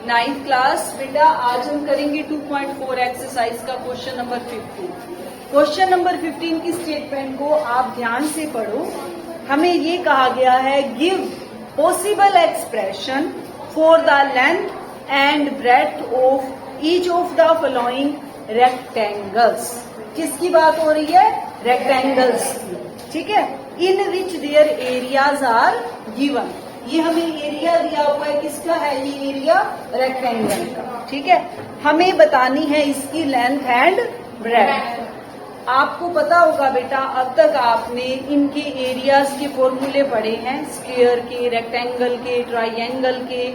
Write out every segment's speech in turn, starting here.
Ninth class. बेटा आज हम करेंगे 2.4 एक्सरसाइज का क्वेश्चन नंबर 15। क्वेश्चन नंबर 15 की स्टेटमेंट को आप ध्यान से पढ़ो। हमें ये कहा गया है give possible expression for the length and breadth of each of the following rectangles. किसकी बात हो रही है? रेक्टेंगल्स की। ठीक है। In which their areas are given. ये हमें एरिया दिया हुआ है, किसका है ये एरिया? रेक्टेंगल का। ठीक है। हमें बतानी है इसकी लेंथ एंड ब्रेड्थ। आपको पता होगा बेटा, अब तक आपने इनके एरियाज के फॉर्मूले पढ़े हैं, स्क्वायर के, रेक्टेंगल के, ट्राइंगल के।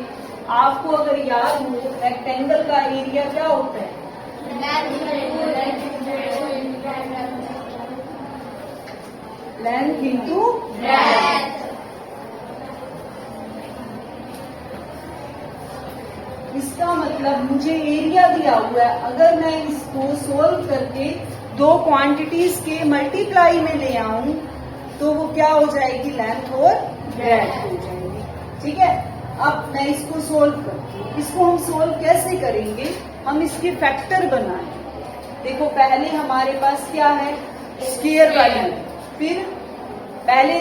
आपको अगर याद हो रेक्टेंगल का एरिया क्या होता है? Length into breadth. इसका मतलब मुझे एरिया दिया हुआ है, अगर मैं इसको सोल्व करके दो क्वांटिटीज के मल्टीप्लाई में ले आऊं तो वो क्या हो जाएगी? लेंथ और ब्रेड्थ हो जाएगी। ठीक है। अब मैं इसको सोल्व करती हूँ। इसको हम सोल्व कैसे करेंगे? हम इसके फैक्टर बनाएंगे। देखो पहले हमारे पास क्या है? स्क्वायर वाली, फिर पहले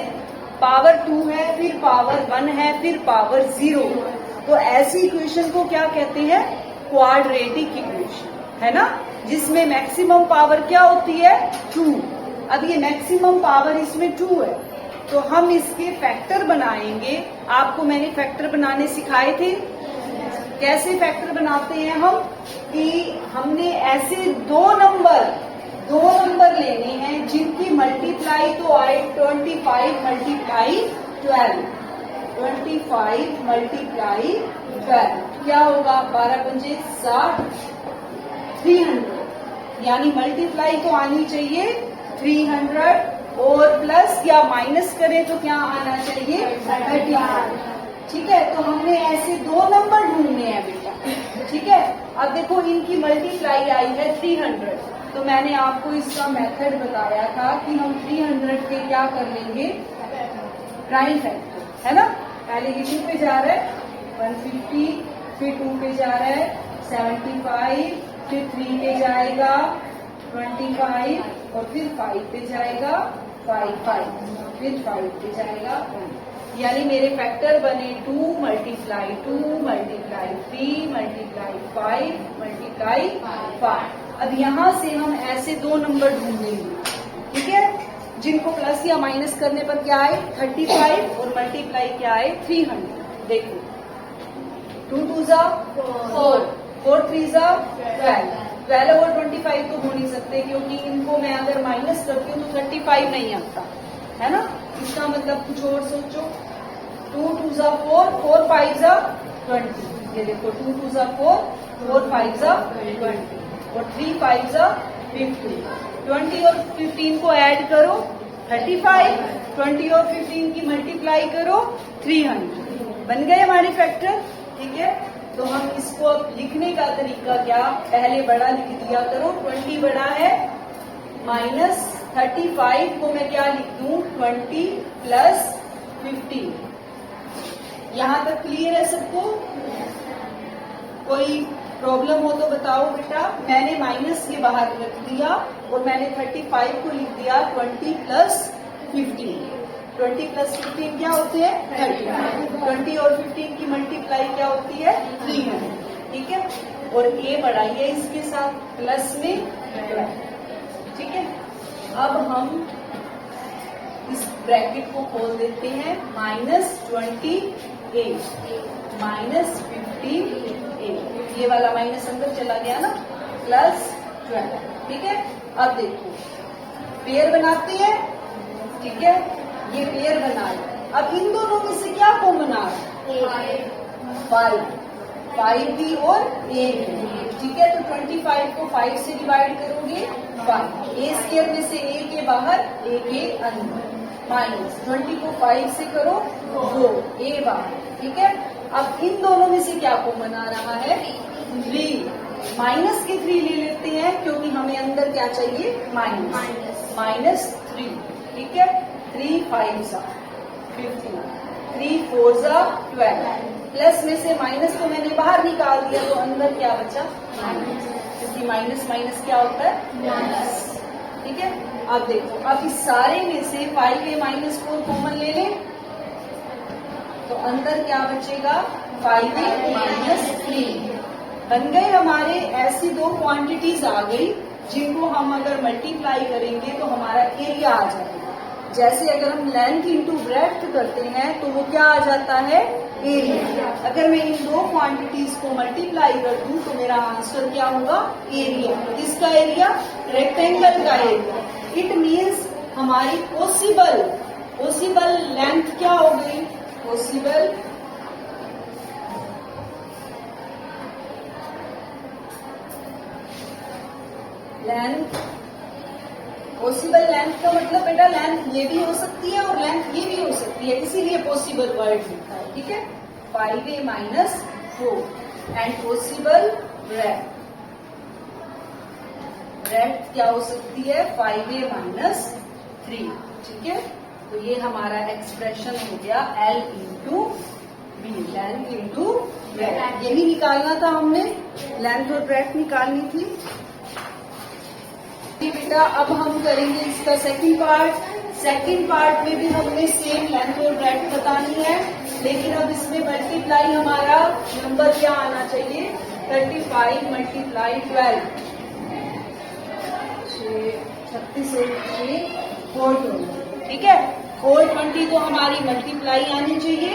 पावर 2 है, फिर पावर 1 है, फिर पावर 0। तो ऐसी इक्वेशन को क्या कहते हैं? क्वाड्रेटिक इक्वेशन, है ना, जिसमें मैक्सिमम पावर क्या होती है? 2। अब ये मैक्सिमम पावर इसमें 2 है, तो हम इसके फैक्टर बनाएंगे। आपको मैंने फैक्टर बनाने सिखाए थे। कैसे फैक्टर बनाते हैं हम? कि हमने ऐसे दो नंबर लेने हैं जिनकी मल्टीप्लाई तो आए 25 मल्टीप्लाई 12। 25 मल्टीप्लाई 12 क्या होगा? 12 पंजे 60, 300। यानी मल्टीप्लाई तो आनी चाहिए 300 और प्लस या माइनस करें तो क्या आना चाहिए? 35। ठीक है। तो हमने ऐसे दो नंबर ढूंढने हैं बेटा। ठीक है। अब देखो इनकी मल्टीप्लाई आई है 300, तो मैंने आपको इसका मेथड बताया था कि हम 300 के क्या कर लेंगे? प्राइम फैक्टर, है ना। पहले ये 2 पे जा रहा है 150, फिर 2 पे जा रहा है 75, फिर 3 पे जाएगा 25 और फिर 5 पे जाएगा 5, फिर 5 पे जाएगा 1। यानी मेरे फैक्टर बने 2 मल्टीप्लाई 2 मल्टीप्लाई 3 मल्टीप्लाई 5 मल्टीप्लाई 5। अब यहाँ से हम ऐसे दो नंबर ढूंढेंगे। ठीक है। जिनको प्लस या माइनस करने पर क्या आए? 35 और मल्टीप्लाई क्या आए? 300। देखो 2 2 जा 4, 4 3 जा 12 और 25 तो हो नहीं सकते, क्योंकि इनको मैं अगर माइनस करती हूँ तो 35 नहीं आता, है ना। इसका मतलब कुछ और सोचो। 2 2 जा 4, 4 5 जा 20। ये देखो 2 2 जा 4, 4 5 जा 20 और 3 5 जा 50। 20 और 15 को ऐड करो 35, 20 और 15 की मल्टीप्लाई करो 300। बन गए हमारे फैक्टर। ठीक है। तो हम इसको अब लिखने का तरीका क्या? पहले बड़ा लिख दिया करो। 20 बड़ा है, माइनस 35 को मैं क्या लिख दूं? 20 प्लस 15। यहाँ तक क्लियर है सबको? कोई प्रॉब्लम हो तो बताओ बेटा। मैंने माइनस के बाहर रख दिया और मैंने 35 को लिख दिया 20 प्लस 15। 20 प्लस 15 क्या होते हैं? 30। 20 और 15 की मल्टीप्लाई क्या होती है? 300। ठीक है। और ए बढ़ाइए इसके साथ प्लस में 12। ठीक है। अब हम इस ब्रैकेट को खोल देते हैं। -28 माइनस 15a, ये वाला माइनस अंदर चला गया ना, प्लस 12। ठीक है। अब देखो पेयर बनाते हैं। ठीक है। ये पेयर बना लिया। अब इन दोनों में से क्या कॉमन आ रहा है? 5 भी और a भी। ठीक है। तो 25 को 5 से डिवाइड करोगे 5। ए स्क्वायर में से a के बाहर, a के अंदर, माइनस 20 को 5 से करो 2, a बाहर। ठीक है। अब इन दोनों में से क्या कॉमन आ रहा है? 3। माइनस के 3 ले लेते हैं क्योंकि हमें अंदर क्या चाहिए? -3। ठीक है। 3 5 जा 15, 3 4 जा 12, प्लस में से माइनस को मैंने बाहर निकाल दिया तो अंदर क्या बचा, क्योंकि माइनस माइनस क्या होता है, ठीक है। अब देखो, अब इस सारे में से 5a माइनस 4 कॉमन ले लें तो अंदर क्या बचेगा, 5a माइनस 3। बन गए हमारे, ऐसी दो क्वांटिटीज आ गई जिनको हम अगर मल्टीप्लाई करेंगे तो हमारा एरिया आ जाएगा। जैसे अगर हम लेंथ इंटू ब्रेड्थ करते हैं तो वो क्या आ जाता है, एरिया। अगर मैं इन दो क्वांटिटीज को मल्टीप्लाई कर दूं तो मेरा आंसर क्या होगा, एरिया। किसका एरिया, रेक्टेंगल का एरिया। इट मीन्स हमारी पॉसिबल लेंथ क्या हो गई, पॉसिबल लेंथ। पॉसिबल लेंथ का मतलब बेटा लेंथ ये भी हो सकती है और लेंथ ये भी हो सकती है, इसीलिए पॉसिबल वर्ड लिखा है, ठीक है। 5a minus 4 and possible breadth. Breadth क्या हो सकती है, 5a माइनस 3, ठीक है। तो ये हमारा एक्सप्रेशन हो गया L into B, length into breadth. यही निकालना था हमने, लेंथ और ब्रेड्थ निकालनी थी। बेटा अब हम करेंगे इसका सेकंड पार्ट। सेकंड पार्ट में भी हमने सेम लेंथ और ब्रेड्थ बतानी है, लेकिन अब इसमें मल्टीप्लाई हमारा नंबर क्या आना चाहिए, 35 मल्टीप्लाई 12, 36 420, ठीक है। 420 तो हमारी मल्टीप्लाई आनी चाहिए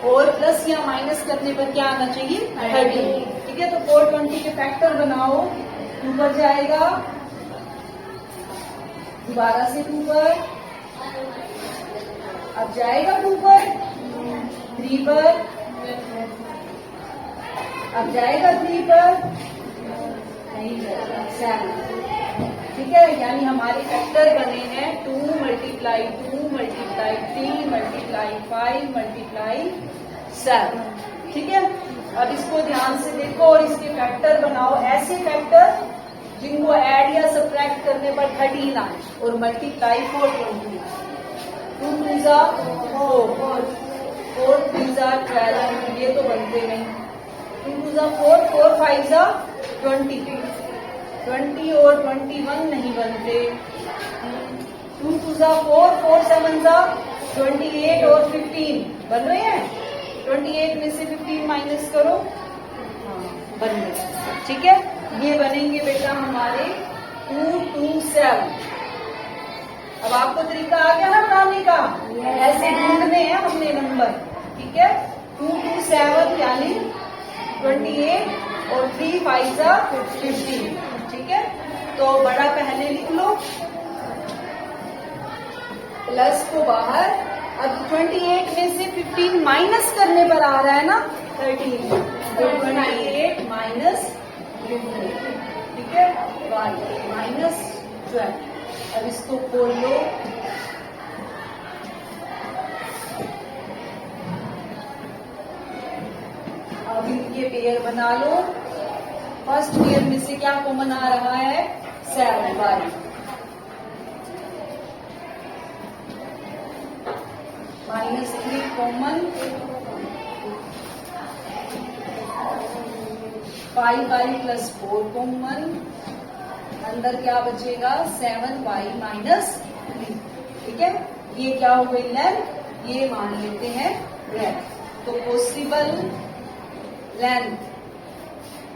और प्लस या माइनस करने पर क्या आना चाहिए, 30, ठीक है। तो 420 के फैक्टर बनाओ, ऊपर जाएगा, दोबारा से 2 पर, अब जाएगा 2 पर, 3 पर, अब जाएगा 3 पर, नहीं जाएगा 7, ठीक है। यानी हमारे फैक्टर बने हैं 2 मल्टीप्लाई 2 मल्टीप्लाई 3 मल्टीप्लाई 5 मल्टीप्लाई 7, ठीक है। अब इसको ध्यान से देखो और इसके फैक्टर बनाओ, ऐसे फैक्टर जिनको ऐड या सब्ट्रैक्ट करने पर 13 आए और मल्टीप्लाई 420, 2 2 जा 4, 4 3 जा 12, ये तो बनते नहीं, 2 2 जा 4, 4 5 जा 20, 20 और 21 नहीं बनते, 2 2 जा 4, 4 7 जा 28 और 15 बन रहे हैं। 28 में से 15 माइनस करो, हाँ बन गए, ठीक है। ये बनेंगे बेटा हमारे 2 2 7। अब आपको तरीका आ गया ना बनाने का, ऐसे ढूंढने हैं हमने नंबर, ठीक है। 2 2 7 यानी 28 और 3 5 जा 15, ठीक है। तो बड़ा पहले लिख लो, प्लस को बाहर। अब 28 में से 15 माइनस करने पर आ रहा है ना 13, तो 28 माइनस 15, ठीक है, माइनस 12। अब इसको खोल लो, अब इनके पेयर बना लो। फर्स्ट पेयर में से क्या कॉमन आ रहा है, 7 12, minus 3 common, 5y plus 4 common, अंदर क्या बचेगा 7y माइनस 3, ठीक है। ये क्या हो गई लेंथ, ये मान लेते हैं ब्रेड्थ। तो पॉसिबल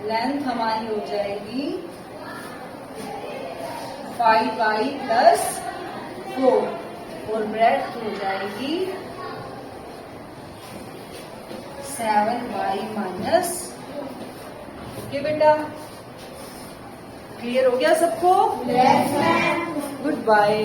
लेंथ हमारी हो जाएगी 5y प्लस 4 और ब्रेड्थ हो जाएगी 7y माइनस। ओके बेटा, क्लियर हो गया सबको? Yes ma'am. Good bye.